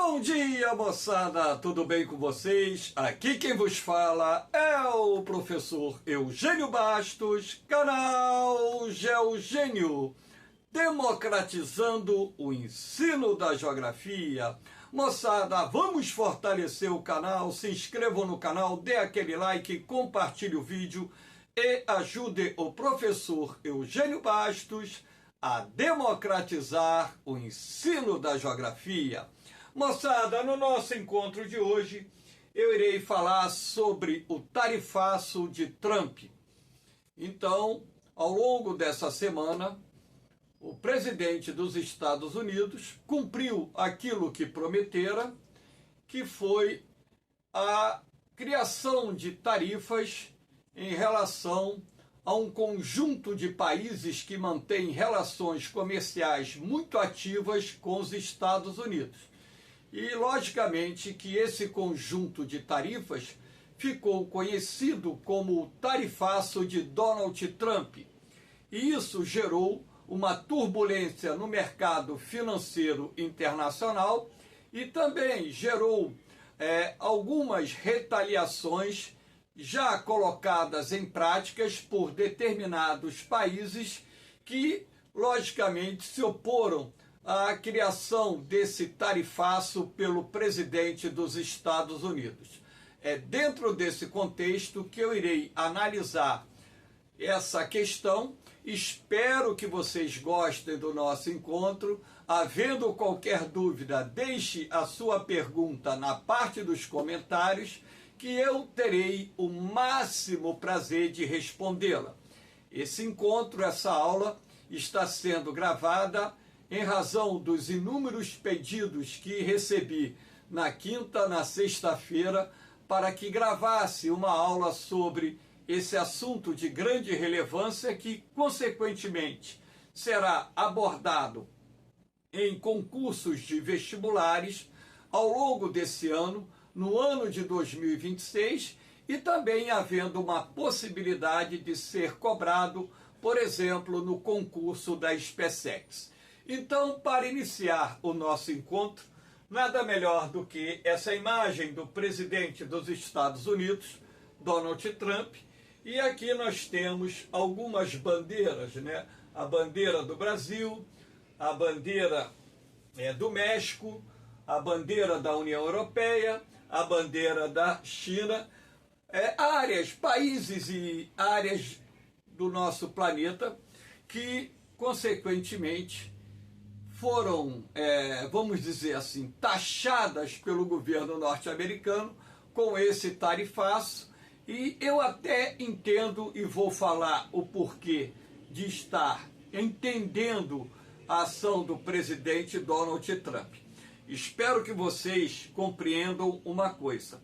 Bom dia, moçada! Tudo bem com vocês? Aqui quem vos fala é o professor Eugênio Bastos, canal Geogênio, democratizando o ensino da geografia. Moçada, vamos fortalecer o canal, se inscrevam no canal, dê aquele like, compartilhe o vídeo e ajude o professor Eugênio Bastos a democratizar o ensino da geografia. Moçada, no nosso encontro de hoje, eu irei falar sobre o tarifaço de Trump. Então, ao longo dessa semana, o presidente dos Estados Unidos cumpriu aquilo que prometera, que foi a criação de tarifas em relação a um conjunto de países que mantêm relações comerciais muito ativas com os Estados Unidos. E, logicamente, que esse conjunto de tarifas ficou conhecido como o tarifaço de Donald Trump. E isso gerou uma turbulência no mercado financeiro internacional e também gerou algumas retaliações já colocadas em práticas por determinados países que, logicamente, se oporam à criação desse tarifaço pelo presidente dos Estados Unidos. É dentro desse contexto que eu irei analisar essa questão. Espero que vocês gostem do nosso encontro. Havendo qualquer dúvida, deixe a sua pergunta na parte dos comentários, que eu terei o máximo prazer de respondê-la. Esse encontro, essa aula, está sendo gravada em razão dos inúmeros pedidos que recebi na quinta, na sexta-feira, para que gravasse uma aula sobre esse assunto de grande relevância que, consequentemente, será abordado em concursos de vestibulares ao longo desse ano, no ano de 2026, e também havendo uma possibilidade de ser cobrado, por exemplo, no concurso da SpaceX. Então, para iniciar o nosso encontro, nada melhor do que essa imagem do presidente dos Estados Unidos, Donald Trump, e aqui nós temos algumas bandeiras, né? A bandeira do Brasil, a bandeira do México, a bandeira da União Europeia, a bandeira da China, países e áreas do nosso planeta que, consequentemente, foram, vamos dizer assim, taxadas pelo governo norte-americano com esse tarifaço. E eu até entendo e vou falar o porquê de estar entendendo a ação do presidente Donald Trump. Espero que vocês compreendam uma coisa.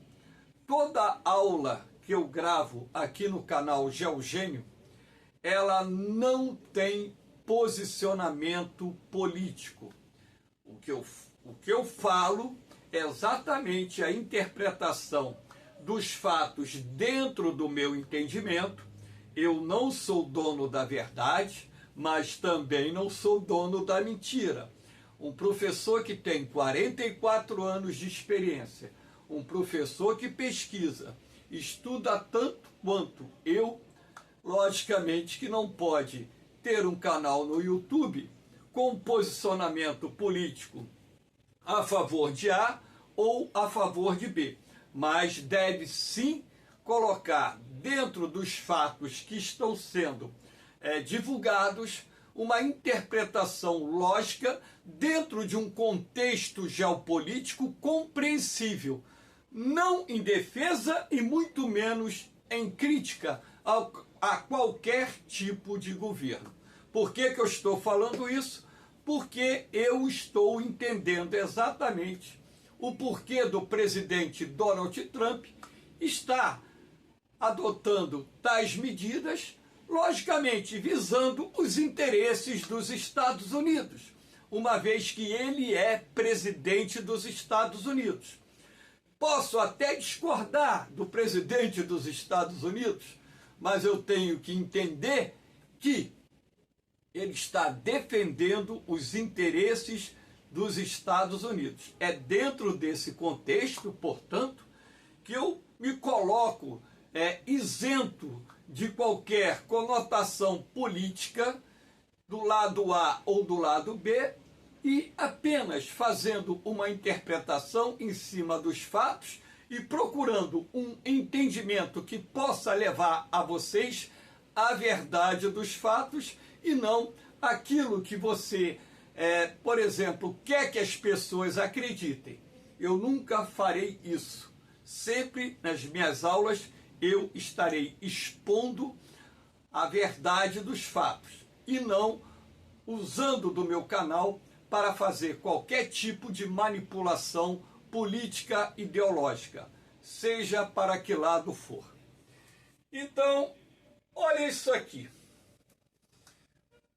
Toda aula que eu gravo aqui no canal Geogênio, ela não tem posicionamento político. O que eu falo é exatamente a interpretação dos fatos dentro do meu entendimento. Eu não sou dono da verdade, mas também não sou dono da mentira. Um professor que tem 44 anos de experiência, um professor que pesquisa, estuda tanto quanto eu, logicamente que não pode ter um canal no YouTube com posicionamento político a favor de A ou a favor de B, mas deve sim colocar dentro dos fatos que estão sendo divulgados uma interpretação lógica dentro de um contexto geopolítico compreensível, não em defesa e muito menos em crítica a qualquer tipo de governo. Por que eu estou falando isso? Porque eu estou entendendo exatamente o porquê do presidente Donald Trump estar adotando tais medidas, logicamente visando os interesses dos Estados Unidos, uma vez que ele é presidente dos Estados Unidos. Posso até discordar do presidente dos Estados Unidos, mas eu tenho que entender que ele está defendendo os interesses dos Estados Unidos. É dentro desse contexto, portanto, que eu me coloco isento de qualquer conotação política do lado A ou do lado B e apenas fazendo uma interpretação em cima dos fatos e procurando um entendimento que possa levar a vocês a verdade dos fatos e não aquilo que você, por exemplo, quer que as pessoas acreditem. Eu nunca farei isso. Sempre nas minhas aulas eu estarei expondo a verdade dos fatos e não usando do meu canal para fazer qualquer tipo de manipulação política ideológica, seja para que lado for. Então, olha isso aqui.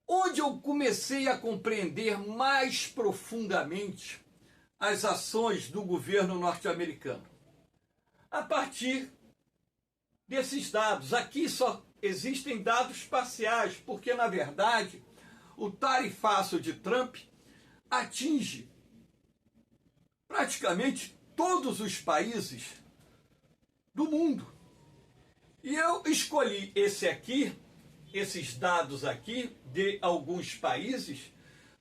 Onde eu comecei a compreender mais profundamente as ações do governo norte-americano. A partir desses dados. Aqui só existem dados parciais, porque, na verdade, o tarifaço de Trump atinge praticamente todos os países do mundo. E eu escolhi esses dados aqui de alguns países,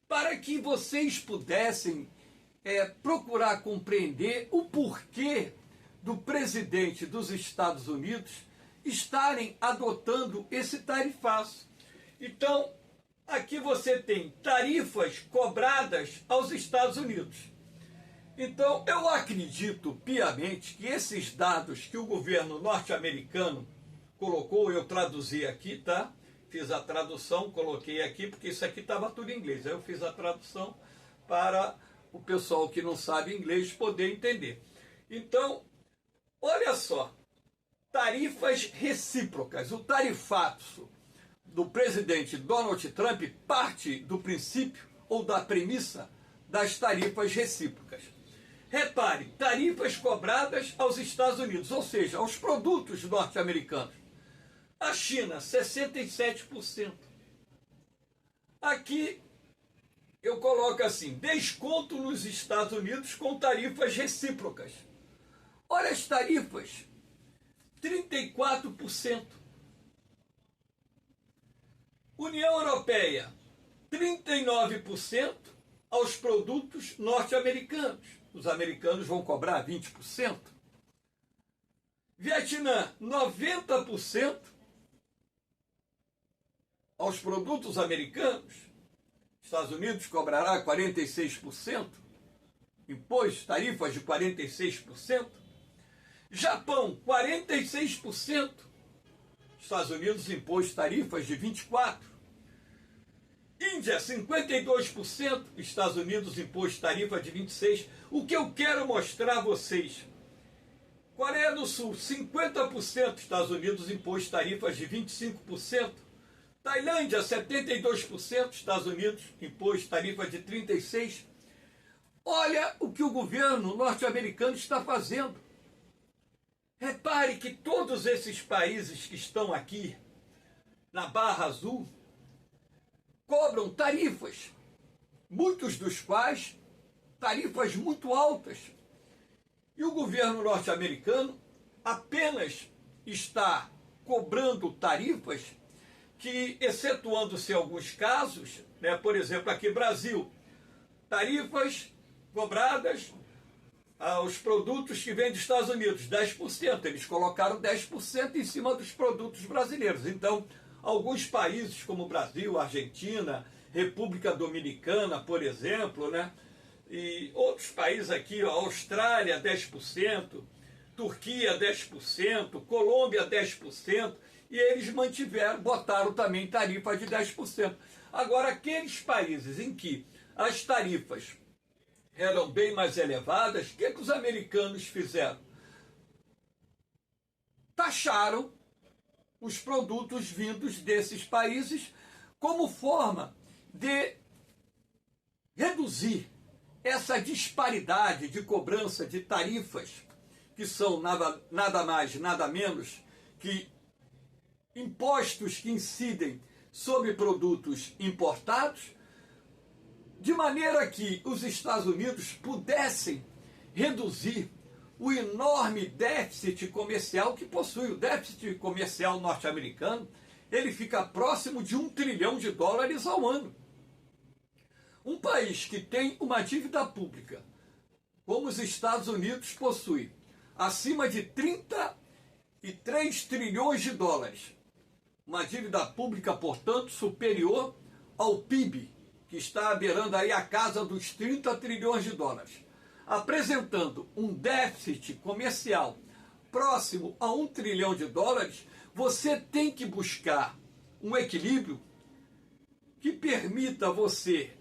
para que vocês pudessem procurar compreender o porquê do presidente dos Estados Unidos estarem adotando esse tarifaço. Então, aqui você tem tarifas cobradas aos Estados Unidos. Então, eu acredito piamente que esses dados que o governo norte-americano colocou, eu traduzi aqui, tá? Fiz a tradução, coloquei aqui, porque isso aqui estava tudo em inglês. Aí eu fiz a tradução para o pessoal que não sabe inglês poder entender. Então, olha só, tarifas recíprocas. O tarifaço do presidente Donald Trump parte do princípio ou da premissa das tarifas recíprocas. Repare, tarifas cobradas aos Estados Unidos, ou seja, aos produtos norte-americanos. A China, 67%. Aqui eu coloco assim, desconto nos Estados Unidos com tarifas recíprocas. Olha as tarifas, 34%. União Europeia, 39% aos produtos norte-americanos. Os americanos vão cobrar 20%. Vietnã, 90% aos produtos americanos. Estados Unidos cobrará 46%. Imposto, tarifas de 46%. Japão, 46%. Estados Unidos impôs tarifas de 24%. Índia, 52%. Estados Unidos impôs tarifa de 26%. O que eu quero mostrar a vocês. Coreia do Sul, 50%. Estados Unidos impôs tarifas de 25%. Tailândia, 72%. Estados Unidos impôs tarifa de 36%. Olha o que o governo norte-americano está fazendo. Repare que todos esses países que estão aqui na barra azul cobram tarifas, muitos dos quais tarifas muito altas. E o governo norte-americano apenas está cobrando tarifas que, excetuando-se alguns casos, né, por exemplo, aqui Brasil, tarifas cobradas aos produtos que vêm dos Estados Unidos, 10%. Eles colocaram 10% em cima dos produtos brasileiros. Então, alguns países como Brasil, Argentina, República Dominicana, por exemplo, né? E outros países aqui, ó, Austrália, 10%, Turquia, 10%, Colômbia, 10%, e eles botaram também tarifa de 10%. Agora, aqueles países em que as tarifas eram bem mais elevadas, o que os americanos fizeram? Taxaram os produtos vindos desses países como forma de reduzir essa disparidade de cobrança de tarifas, que são nada mais, nada menos que impostos que incidem sobre produtos importados, de maneira que os Estados Unidos pudessem reduzir o enorme déficit comercial que possui. O déficit comercial norte-americano, ele fica próximo de $1 trilhão ao ano. Um país que tem uma dívida pública, como os Estados Unidos possui, acima de 33 trilhões de dólares, uma dívida pública, portanto, superior ao PIB, que está beirando aí a casa dos 30 trilhões de dólares, apresentando um déficit comercial próximo a $1 trilhão, você tem que buscar um equilíbrio que permita você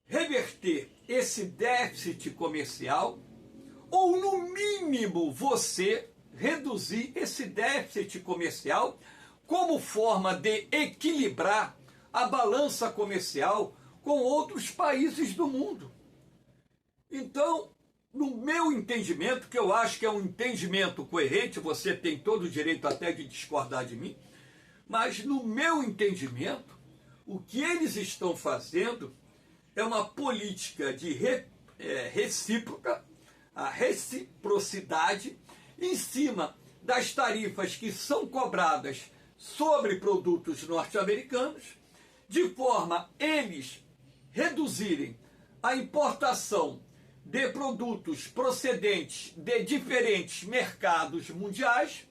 reverter esse déficit comercial, ou no mínimo você reduzir esse déficit comercial como forma de equilibrar a balança comercial com outros países do mundo. Então, no meu entendimento, que eu acho que é um entendimento coerente, você tem todo o direito até de discordar de mim, mas no meu entendimento, o que eles estão fazendo é uma política de recíproca, a reciprocidade, em cima das tarifas que são cobradas sobre produtos norte-americanos, de forma a eles reduzirem a importação de produtos procedentes de diferentes mercados mundiais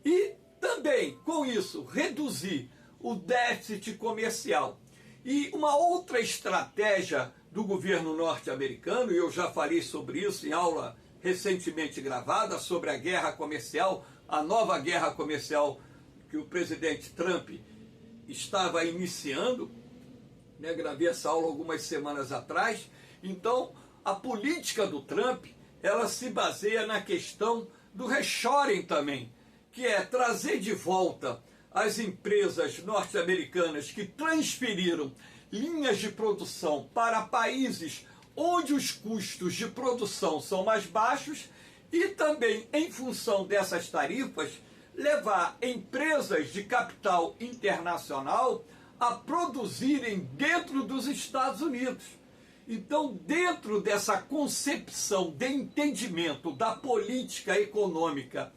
e também, com isso, reduzir o déficit comercial. E uma outra estratégia do governo norte-americano, e eu já falei sobre isso em aula recentemente gravada, sobre a guerra comercial, a nova guerra comercial que o presidente Trump estava iniciando, né? Gravei essa aula algumas semanas atrás. Então, a política do Trump, ela se baseia na questão do reshoring também, que é trazer de volta as empresas norte-americanas que transferiram linhas de produção para países onde os custos de produção são mais baixos e também, em função dessas tarifas, levar empresas de capital internacional a produzirem dentro dos Estados Unidos. Então, dentro dessa concepção de entendimento da política econômica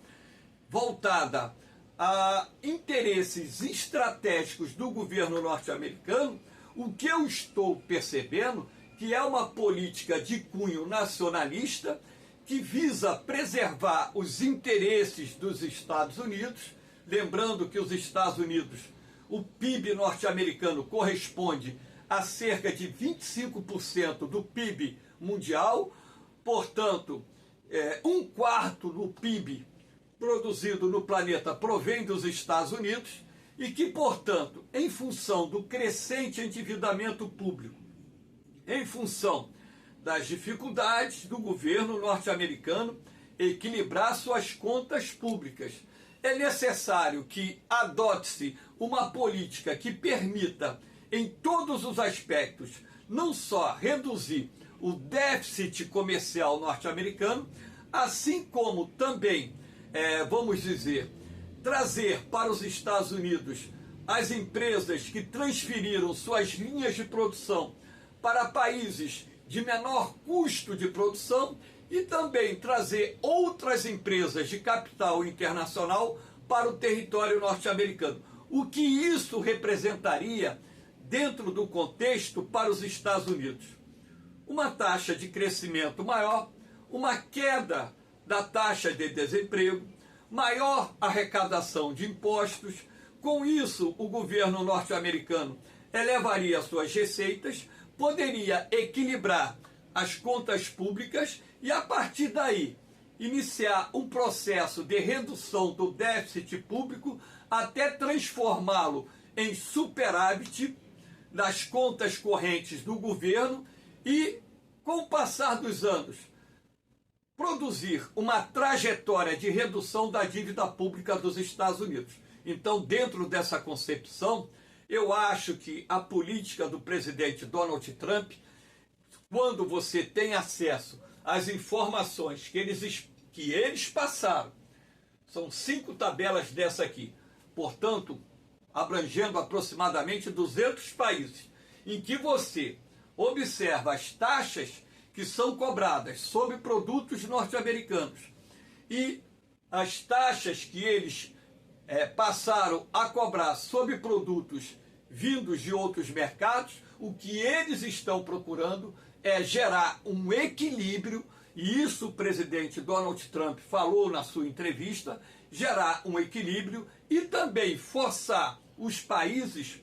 voltada a interesses estratégicos do governo norte-americano, o que eu estou percebendo que é uma política de cunho nacionalista que visa preservar os interesses dos Estados Unidos, lembrando que os Estados Unidos, o PIB norte-americano corresponde a cerca de 25% do PIB mundial, portanto, um quarto do PIB produzido no planeta provém dos Estados Unidos e que, portanto, em função do crescente endividamento público, em função das dificuldades do governo norte-americano equilibrar suas contas públicas, é necessário que adote-se uma política que permita, em todos os aspectos, não só reduzir o déficit comercial norte-americano, assim como também, vamos dizer, trazer para os Estados Unidos as empresas que transferiram suas linhas de produção para países de menor custo de produção e também trazer outras empresas de capital internacional para o território norte-americano. O que isso representaria dentro do contexto para os Estados Unidos? Uma taxa de crescimento maior, uma queda da taxa de desemprego, maior arrecadação de impostos. Com isso, o governo norte-americano elevaria suas receitas, poderia equilibrar as contas públicas e, a partir daí, iniciar um processo de redução do déficit público até transformá-lo em superávit das contas correntes do governo e, com o passar dos anos, produzir uma trajetória de redução da dívida pública dos Estados Unidos. Então, dentro dessa concepção, eu acho que a política do presidente Donald Trump, quando você tem acesso às informações que eles passaram, são 5 tabelas dessa aqui, portanto, abrangendo aproximadamente 200 países, em que você observa as taxas que são cobradas sobre produtos norte-americanos e as taxas que eles passaram a cobrar sobre produtos vindos de outros mercados, o que eles estão procurando é gerar um equilíbrio, e isso o presidente Donald Trump falou na sua entrevista, gerar um equilíbrio e também forçar os países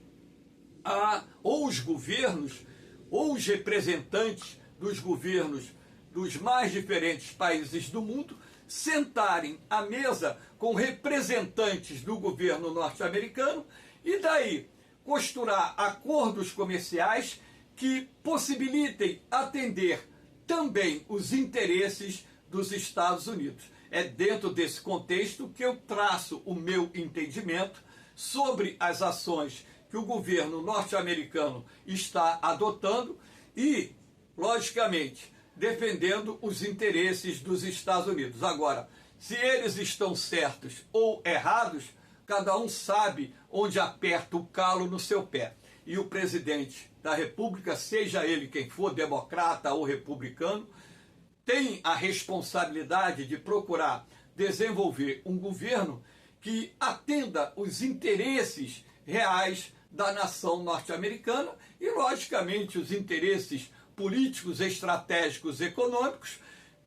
ou os governos, ou os representantes dos governos dos mais diferentes países do mundo, sentarem à mesa com representantes do governo norte-americano e daí costurar acordos comerciais que possibilitem atender também os interesses dos Estados Unidos. É dentro desse contexto que eu traço o meu entendimento sobre as ações que o governo norte-americano está adotando e, logicamente, defendendo os interesses dos Estados Unidos. Agora, se eles estão certos ou errados, cada um sabe onde aperta o calo no seu pé. E o presidente da República, seja ele quem for, democrata ou republicano, tem a responsabilidade de procurar desenvolver um governo que atenda os interesses reais da nação norte-americana e, logicamente, os interesses políticos, estratégicos, econômicos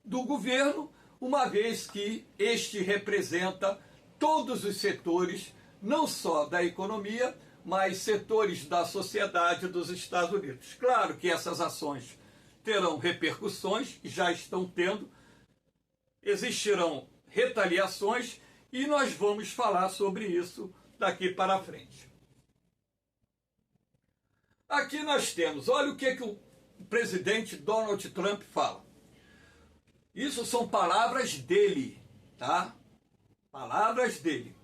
do governo, uma vez que este representa todos os setores, não só da economia, mas setores da sociedade dos Estados Unidos. Claro que essas ações terão repercussões, já estão tendo, existirão retaliações e nós vamos falar sobre isso daqui para frente. Aqui nós temos, olha o que o presidente Donald Trump fala. Isso são palavras dele, tá? Palavras dele.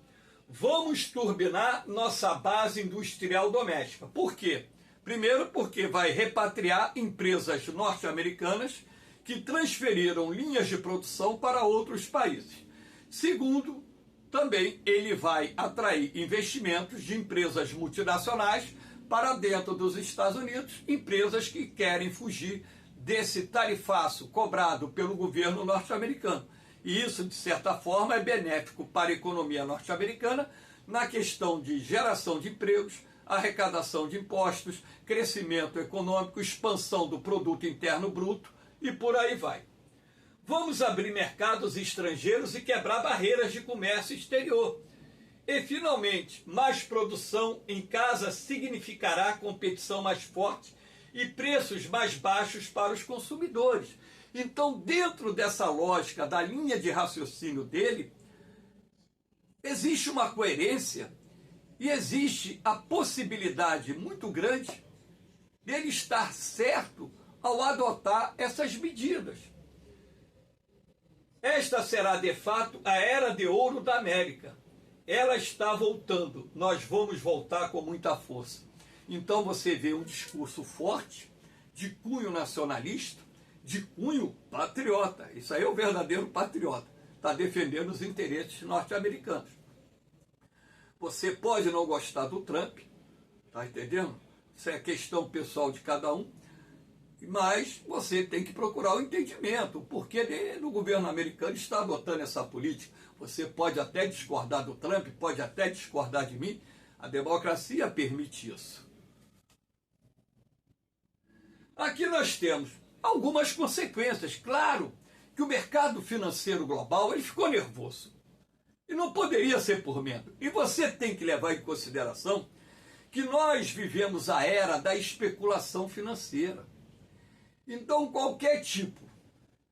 Vamos turbinar nossa base industrial doméstica. Por quê? Primeiro, porque vai repatriar empresas norte-americanas que transferiram linhas de produção para outros países. Segundo, também ele vai atrair investimentos de empresas multinacionais para dentro dos Estados Unidos, empresas que querem fugir desse tarifaço cobrado pelo governo norte-americano. E isso, de certa forma, é benéfico para a economia norte-americana na questão de geração de empregos, arrecadação de impostos, crescimento econômico, expansão do produto interno bruto e por aí vai. Vamos abrir mercados estrangeiros e quebrar barreiras de comércio exterior. E, finalmente, mais produção em casa significará competição mais forte e preços mais baixos para os consumidores. Então, dentro dessa lógica, da linha de raciocínio dele, existe uma coerência e existe a possibilidade muito grande dele estar certo ao adotar essas medidas. Esta será, de fato, a era de ouro da América. Ela está voltando. Nós vamos voltar com muita força. Então você vê um discurso forte, de cunho nacionalista, de cunho patriota. Isso aí é o verdadeiro patriota. Está defendendo os interesses norte-americanos. Você pode não gostar do Trump, tá entendendo? Isso é questão pessoal de cada um, mas você tem que procurar o entendimento, o porquê do governo americano está adotando essa política. Você pode até discordar do Trump, pode até discordar de mim, a democracia permite isso. Aqui nós temos algumas consequências. Claro que o mercado financeiro global ele ficou nervoso. E não poderia ser por menos. E você tem que levar em consideração que nós vivemos a era da especulação financeira. Então, qualquer tipo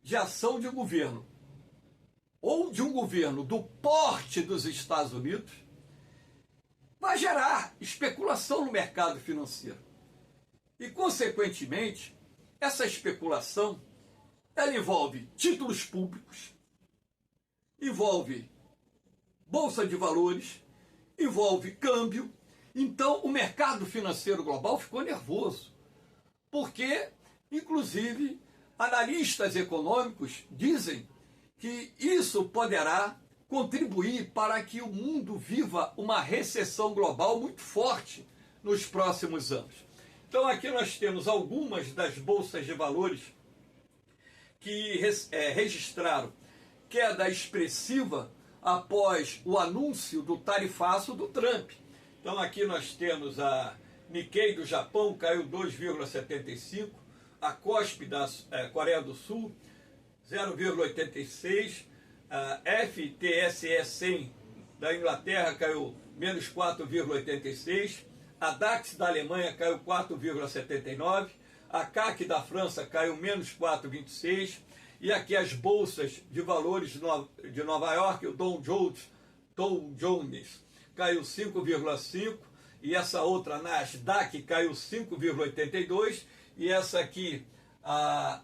de ação de governo, ou de um governo do porte dos Estados Unidos, vai gerar especulação no mercado financeiro. E, consequentemente, essa especulação ela envolve títulos públicos, envolve bolsa de valores, envolve câmbio. Então, o mercado financeiro global ficou nervoso, porque, inclusive, analistas econômicos dizem que isso poderá contribuir para que o mundo viva uma recessão global muito forte nos próximos anos. Então aqui nós temos algumas das bolsas de valores que registraram queda expressiva após o anúncio do tarifaço do Trump. Então aqui nós temos a Nikkei do Japão, caiu 2,75%, a Kospi da Coreia do Sul, 0,86%, a FTSE 100 da Inglaterra caiu menos 4,86%, a DAX da Alemanha caiu 4,79%, a CAC da França caiu menos 4,26%, e aqui as bolsas de valores de Nova York, o Dow Jones caiu 5,5%, e essa outra Nasdaq caiu 5,82%, e essa aqui, a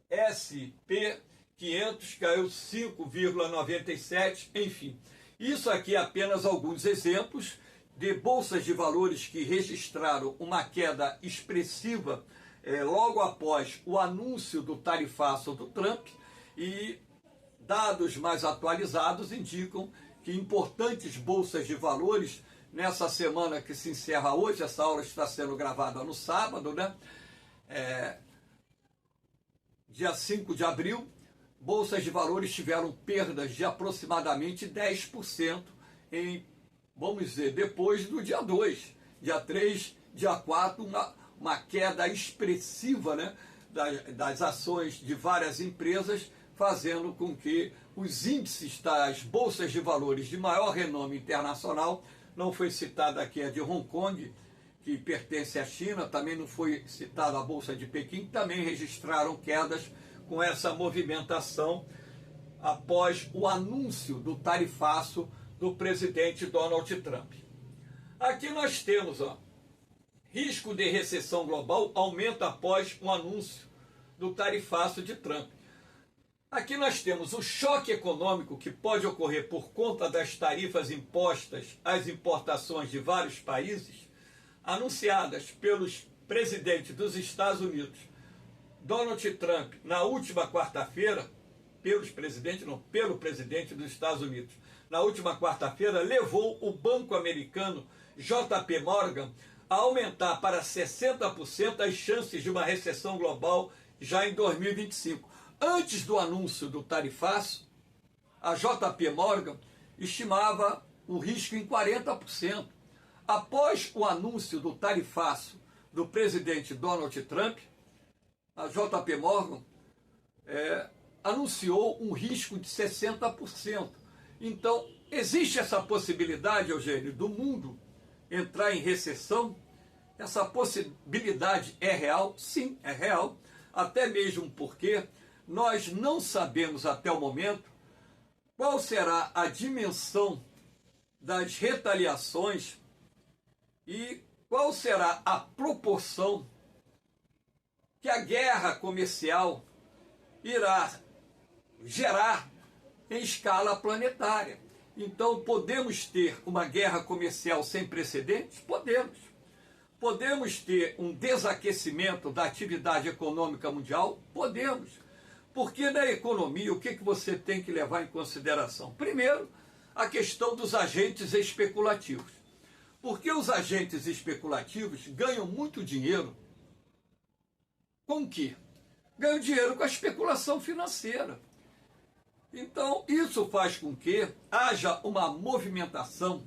SP 500 caiu 5,97%, enfim. Isso aqui é apenas alguns exemplos de bolsas de valores que registraram uma queda expressiva logo após o anúncio do tarifaço do Trump, e dados mais atualizados indicam que importantes bolsas de valores, nessa semana que se encerra hoje, essa aula está sendo gravada no sábado, né? Dia 5 de abril, bolsas de valores tiveram perdas de aproximadamente 10% vamos dizer, depois do dia 2, dia 3, dia 4, uma queda expressiva, né, das ações de várias empresas, fazendo com que os índices das bolsas de valores de maior renome internacional, não foi citada aqui a de Hong Kong, que pertence à China, também não foi citada a Bolsa de Pequim, também registraram quedas com essa movimentação após o anúncio do tarifaço do presidente Donald Trump. Aqui nós temos, risco de recessão global aumenta após o anúncio do tarifaço de Trump. Aqui nós temos o choque econômico que pode ocorrer por conta das tarifas impostas às importações de vários países, anunciadas pelos presidentes dos Estados Unidos, Donald Trump, na última quarta-feira, pelo presidente dos Estados Unidos, na última quarta-feira, levou o banco americano JP Morgan a aumentar para 60% as chances de uma recessão global já em 2025. Antes do anúncio do tarifaço, a JP Morgan estimava o risco em 40%. Após o anúncio do tarifaço do presidente Donald Trump, a JP Morgan anunciou um risco de 60%. Então, existe essa possibilidade, Eugênio, do mundo entrar em recessão? Essa possibilidade é real? Sim, é real. Até mesmo porque nós não sabemos até o momento qual será a dimensão das retaliações e qual será a proporção que a guerra comercial irá gerar em escala planetária. Então, podemos ter uma guerra comercial sem precedentes? Podemos. Podemos ter um desaquecimento da atividade econômica mundial? Podemos. Porque na economia, o que você tem que levar em consideração? Primeiro, a questão dos agentes especulativos. Porque os agentes especulativos ganham muito dinheiro com o quê? Ganham dinheiro com a especulação financeira. Então, isso faz com que haja uma movimentação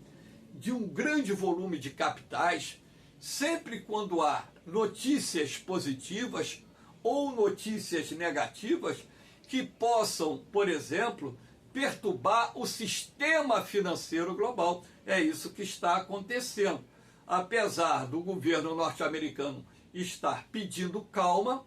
de um grande volume de capitais, sempre quando há notícias positivas ou notícias negativas que possam, por exemplo, perturbar o sistema financeiro global. É isso que está acontecendo. Apesar do governo norte-americano estar pedindo calma,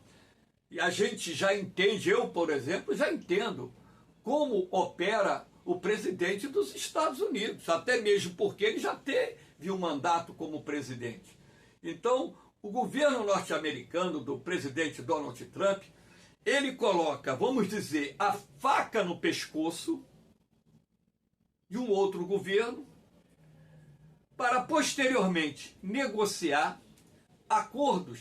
e a gente já entende, eu, por exemplo, já entendo como opera o presidente dos Estados Unidos, até mesmo porque ele já teve um mandato como presidente. Então, o governo norte-americano do presidente Donald Trump, ele coloca, vamos dizer, a faca no pescoço de um outro governo para posteriormente negociar acordos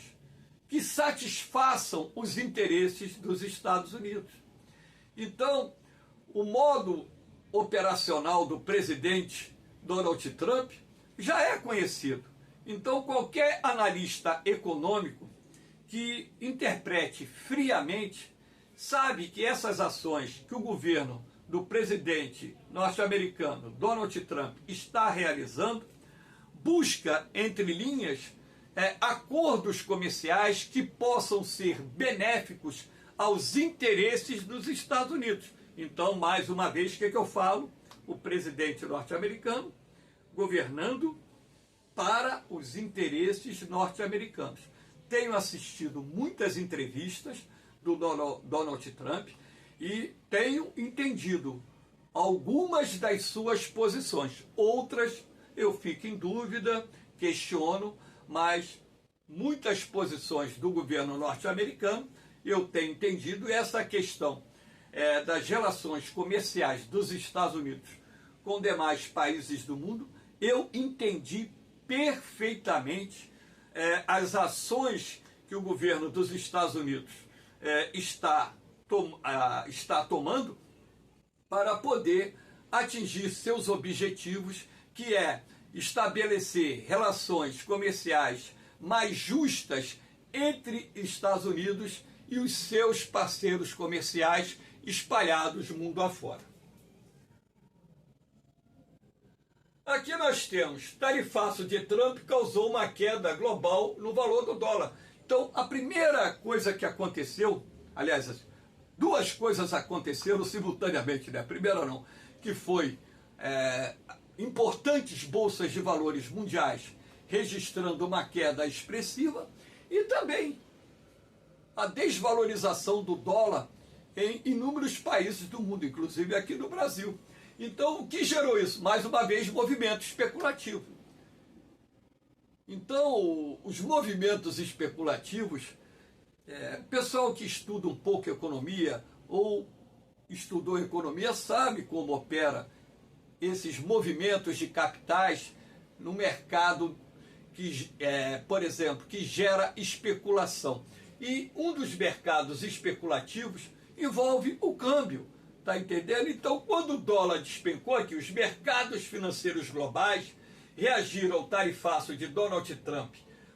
que satisfaçam os interesses dos Estados Unidos. Então, o modo operacional do presidente Donald Trump já é conhecido. Então, qualquer analista econômico que interprete friamente sabe que essas ações que o governo do presidente norte-americano Donald Trump está realizando busca, entre linhas, acordos comerciais que possam ser benéficos aos interesses dos Estados Unidos. Então, mais uma vez, o que eu falo? O presidente norte-americano governando para os interesses norte-americanos. Tenho assistido muitas entrevistas do Donald Trump e tenho entendido algumas das suas posições. Outras eu fico em dúvida, questiono, mas muitas posições do governo norte-americano eu tenho entendido. Essa questão das relações comerciais dos Estados Unidos com demais países do mundo, eu entendi perfeitamente as ações que o governo dos Estados Unidos está tomando para poder atingir seus objetivos, que é estabelecer relações comerciais mais justas entre Estados Unidos e os seus parceiros comerciais espalhados mundo afora. Aqui nós temos, tarifaço de Trump causou uma queda global no valor do dólar. Então, a primeira coisa que aconteceu, aliás, duas coisas aconteceram simultaneamente, né? A primeira não, que foi importantes bolsas de valores mundiais registrando uma queda expressiva e também a desvalorização do dólar em inúmeros países do mundo, inclusive aqui no Brasil. Então, o que gerou isso? Mais uma vez, movimento especulativo. Então, os movimentos especulativos, pessoal que estuda um pouco economia ou estudou economia sabe como opera esses movimentos de capitais no mercado que, por exemplo, que gera especulação. E um dos mercados especulativos envolve o câmbio. Está entendendo? Então, quando o dólar despencou aqui, os mercados financeiros globais reagiram ao tarifaço de Donald Trump.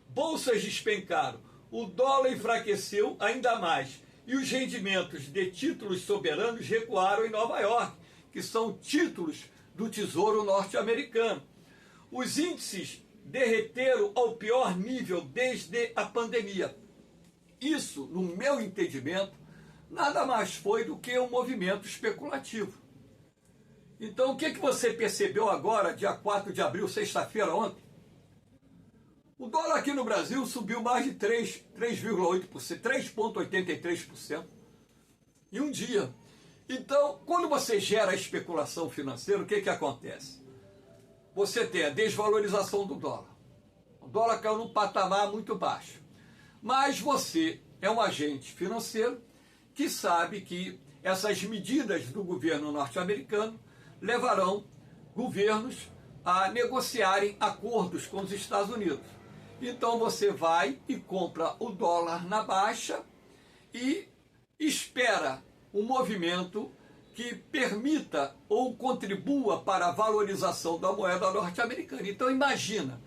Bolsas despencaram, o dólar enfraqueceu ainda mais e os rendimentos de títulos soberanos recuaram em Nova York, que são títulos do Tesouro norte-americano. Os índices derreteram ao pior nível desde a pandemia. Isso, no meu entendimento, nada mais foi do que um movimento especulativo. Então, o que você percebeu agora, dia 4 de abril, sexta-feira, ontem? O dólar aqui no Brasil subiu mais de 3,8%, 3,83% em um dia. Então, quando você gera especulação financeira, o que acontece? Você tem a desvalorização do dólar. O dólar caiu num patamar muito baixo. Mas você é um agente financeiro que sabe que essas medidas do governo norte-americano levarão governos a negociarem acordos com os Estados Unidos. Então você vai e compra o dólar na baixa e espera um movimento que permita ou contribua para a valorização da moeda norte-americana. Então imagina,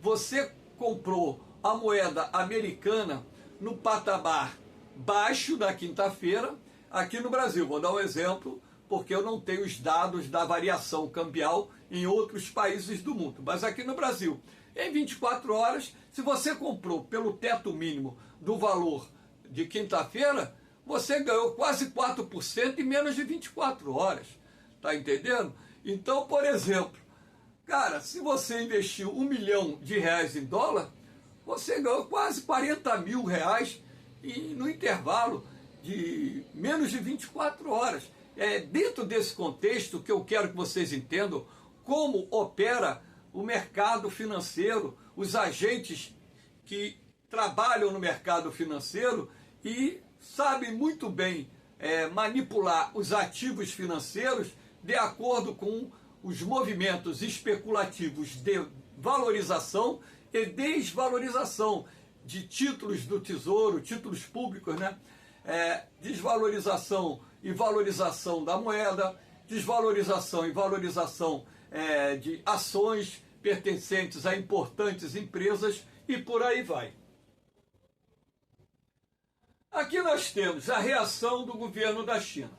você comprou a moeda americana no patamar baixo da quinta-feira, aqui no Brasil. Vou dar um exemplo, porque eu não tenho os dados da variação cambial em outros países do mundo. Mas aqui no Brasil, em 24 horas, se você comprou pelo teto mínimo do valor de quinta-feira, você ganhou quase 4% em menos de 24 horas. Tá entendendo? Então, por exemplo, cara, se você investiu R$1 milhão em dólar, você ganhou quase 40 mil reais no intervalo de menos de 24 horas. É dentro desse contexto que eu quero que vocês entendam como opera o mercado financeiro, os agentes que trabalham no mercado financeiro e sabem muito bem manipular os ativos financeiros de acordo com os movimentos especulativos de valorização e desvalorização de títulos do Tesouro, títulos públicos, né? Desvalorização e valorização da moeda, desvalorização e valorização de ações, pertencentes a importantes empresas e por aí vai. Aqui nós temos a reação do governo da China.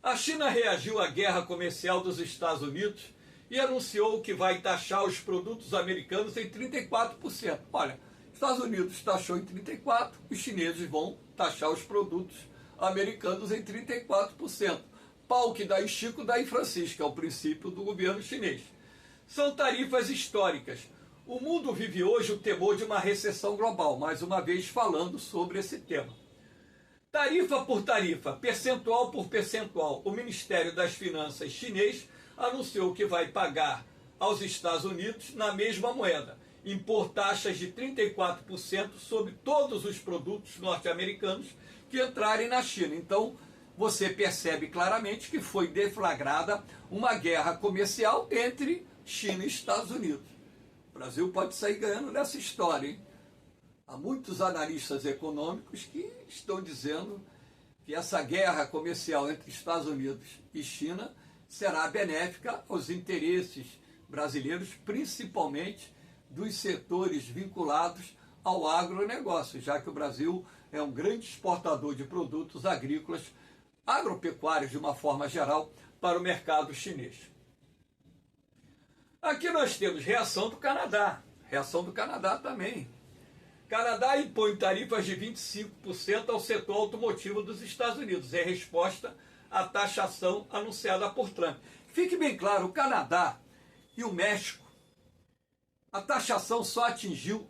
A China reagiu à guerra comercial dos Estados Unidos e anunciou que vai taxar os produtos americanos em 34%. Olha, Estados Unidos taxou em 34%, os chineses vão taxar os produtos americanos em 34%. Pau que dá em Chico, dá em Francisco, é o princípio do governo chinês. São tarifas históricas. O mundo vive hoje o temor de uma recessão global, mais uma vez falando sobre esse tema. Tarifa por tarifa, percentual por percentual, o Ministério das Finanças chinês anunciou que vai pagar aos Estados Unidos na mesma moeda, impor taxas de 34% sobre todos os produtos norte-americanos que entrarem na China. Então, você percebe claramente que foi deflagrada uma guerra comercial entre China e Estados Unidos. O Brasil pode sair ganhando nessa história, hein? Há muitos analistas econômicos que estão dizendo que essa guerra comercial entre Estados Unidos e China será benéfica aos interesses brasileiros, principalmente dos setores vinculados ao agronegócio, já que o Brasil é um grande exportador de produtos agrícolas, agropecuários de uma forma geral, para o mercado chinês. Aqui nós temos reação do Canadá. Reação do Canadá também. Canadá impõe tarifas de 25% ao setor automotivo dos Estados Unidos, em resposta à taxação anunciada por Trump. Fique bem claro, o Canadá e o México, a taxação só atingiu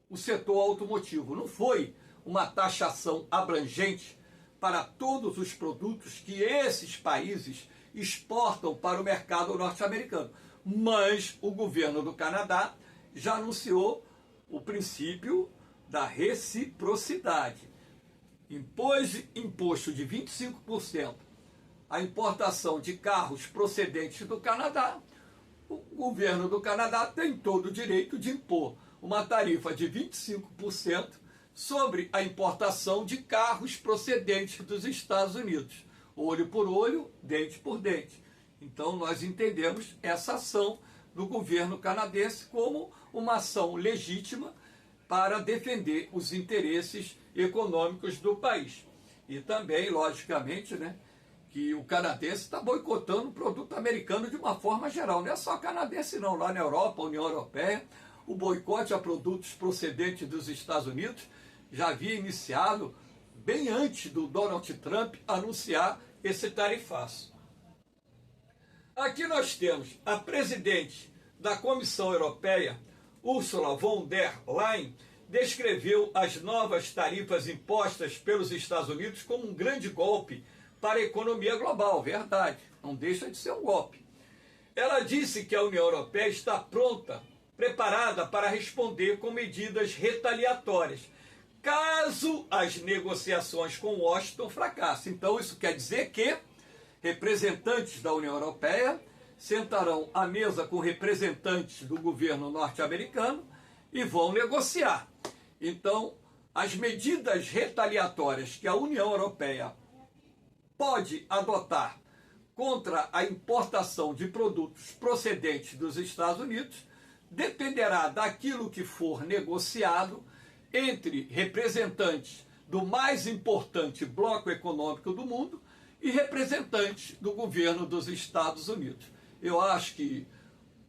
o setor automotivo. Não foi uma taxação abrangente para todos os produtos que esses países exportam para o mercado norte-americano. Mas o governo do Canadá já anunciou o princípio da reciprocidade. Impôs imposto de 25% à importação de carros procedentes do Canadá. O governo do Canadá tem todo o direito de impor uma tarifa de 25% sobre a importação de carros procedentes dos Estados Unidos. Olho por olho, dente por dente. Então nós entendemos essa ação do governo canadense como uma ação legítima para defender os interesses econômicos do país. E também, logicamente, que o canadense está boicotando o produto americano de uma forma geral. Não é só canadense não, lá na Europa, União Europeia, o boicote a produtos procedentes dos Estados Unidos já havia iniciado bem antes do Donald Trump anunciar esse tarifaço. Aqui nós temos a presidente da Comissão Europeia, Ursula von der Leyen, descreveu as novas tarifas impostas pelos Estados Unidos como um grande golpe para a economia global. Verdade, não deixa de ser um golpe. Ela disse que a União Europeia está pronta, preparada para responder com medidas retaliatórias, caso as negociações com Washington fracassem. Então isso quer dizer que representantes da União Europeia sentarão à mesa com representantes do governo norte-americano e vão negociar. Então, as medidas retaliatórias que a União Europeia pode adotar contra a importação de produtos procedentes dos Estados Unidos dependerá daquilo que for negociado entre representantes do mais importante bloco econômico do mundo e representantes do governo dos Estados Unidos. Eu acho que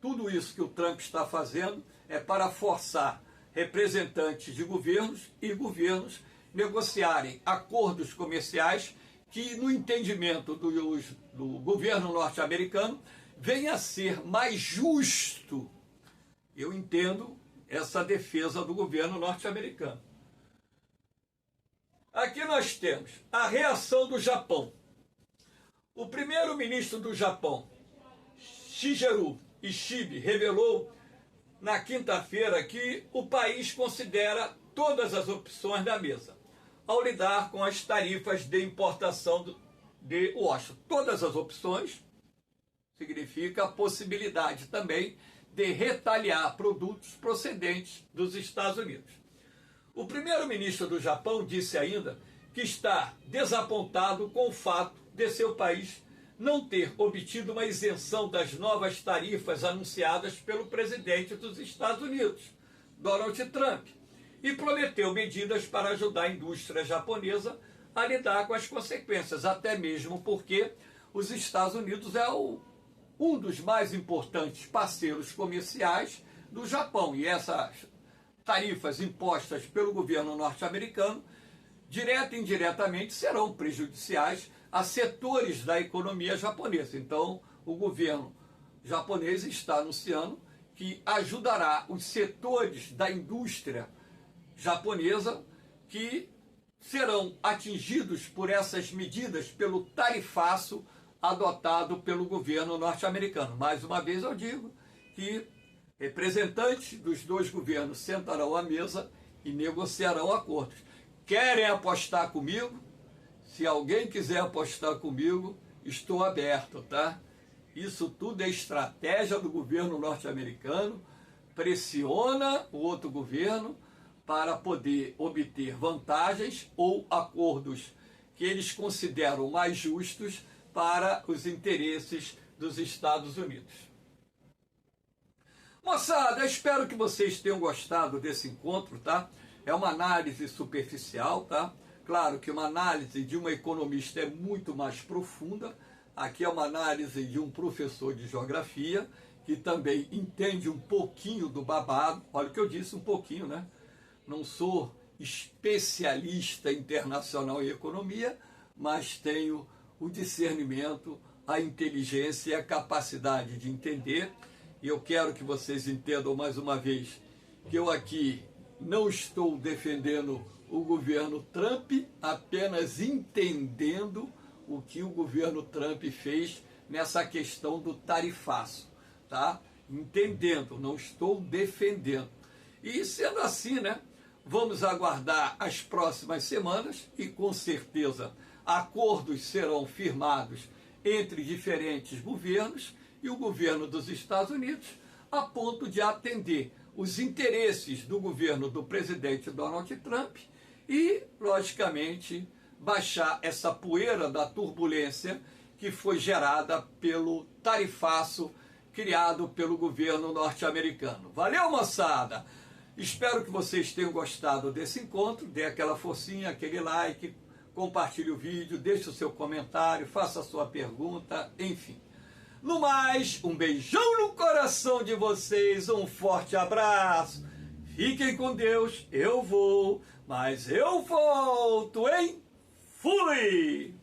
tudo isso que o Trump está fazendo é para forçar representantes de governos e governos negociarem acordos comerciais que, no entendimento do governo norte-americano, venha a ser mais justo. Eu entendo essa defesa do governo norte-americano. Aqui nós temos a reação do Japão. O primeiro-ministro do Japão, Shigeru Ishibe, revelou na quinta-feira que o país considera todas as opções da mesa ao lidar com as tarifas de importação de Washington. Todas as opções significa a possibilidade também de retaliar produtos procedentes dos Estados Unidos. O primeiro-ministro do Japão disse ainda que está desapontado com o fato de seu país não ter obtido uma isenção das novas tarifas anunciadas pelo presidente dos Estados Unidos, Donald Trump, e prometeu medidas para ajudar a indústria japonesa a lidar com as consequências, até mesmo porque os Estados Unidos é um dos mais importantes parceiros comerciais do Japão, e essas tarifas impostas pelo governo norte-americano, direta e indiretamente, serão prejudiciais a setores da economia japonesa. Então, o governo japonês está anunciando que ajudará os setores da indústria japonesa que serão atingidos por essas medidas, pelo tarifaço adotado pelo governo norte-americano. Mais uma vez eu digo que representantes dos dois governos sentarão à mesa e negociarão acordos. Querem apostar comigo? Se alguém quiser apostar comigo, estou aberto, tá? Isso tudo é estratégia do governo norte-americano, pressiona o outro governo para poder obter vantagens ou acordos que eles consideram mais justos para os interesses dos Estados Unidos. Moçada, espero que vocês tenham gostado desse encontro, tá? É uma análise superficial, tá? Claro que uma análise de uma economista é muito mais profunda. Aqui é uma análise de um professor de geografia, que também entende um pouquinho do babado. Olha o que eu disse, um pouquinho, né? Não sou especialista internacional em economia, mas tenho o discernimento, a inteligência e a capacidade de entender. E eu quero que vocês entendam mais uma vez que eu aqui não estou defendendo o governo Trump, apenas entendendo o que o governo Trump fez nessa questão do tarifaço, tá? Entendendo, não estou defendendo. E sendo assim, né? Vamos aguardar as próximas semanas e com certeza acordos serão firmados entre diferentes governos e o governo dos Estados Unidos, a ponto de atender os interesses do governo do presidente Donald Trump e, logicamente, baixar essa poeira da turbulência que foi gerada pelo tarifaço criado pelo governo norte-americano. Valeu, moçada! Espero que vocês tenham gostado desse encontro, dê aquela forcinha, aquele like, compartilhe o vídeo, deixe o seu comentário, faça a sua pergunta, enfim. No mais, um beijão no coração de vocês, um forte abraço. Fiquem com Deus, eu vou, mas eu volto, hein? Fui!